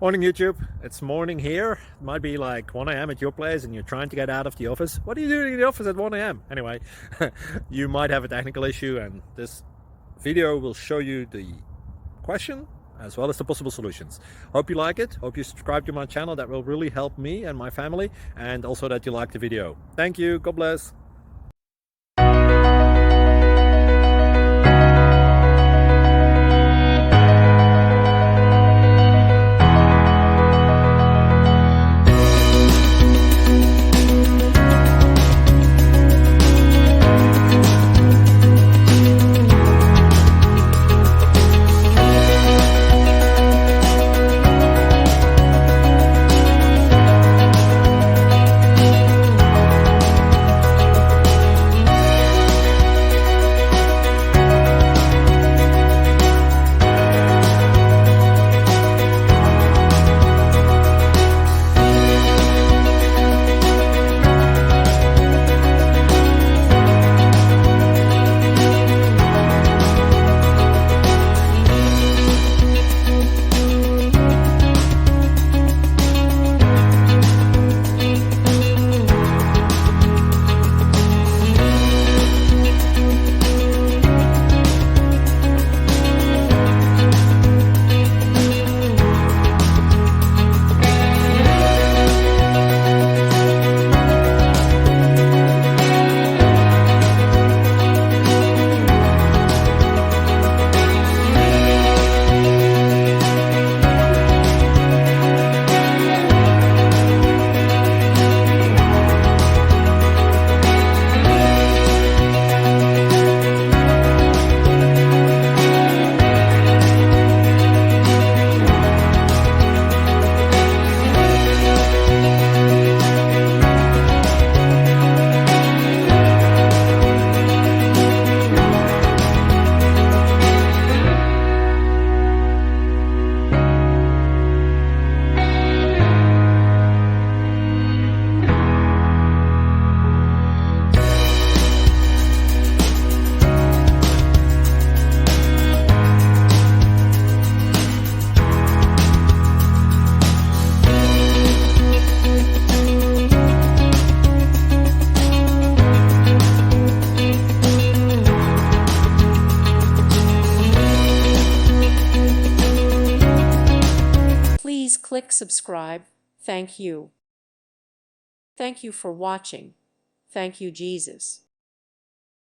Morning YouTube, it's morning here. It might be like 1 a.m. at your place and you're trying to get out of the office. What are you doing in the office at 1 a.m? Anyway, you might have a technical issue and this video will show you the question as well as the possible solutions. Hope you like it, hope you subscribe to my channel. That will really help me and my family, and also that you like the video. Thank you, God bless. Please click subscribe. Thank you. Thank you for watching. Thank you, Jesus.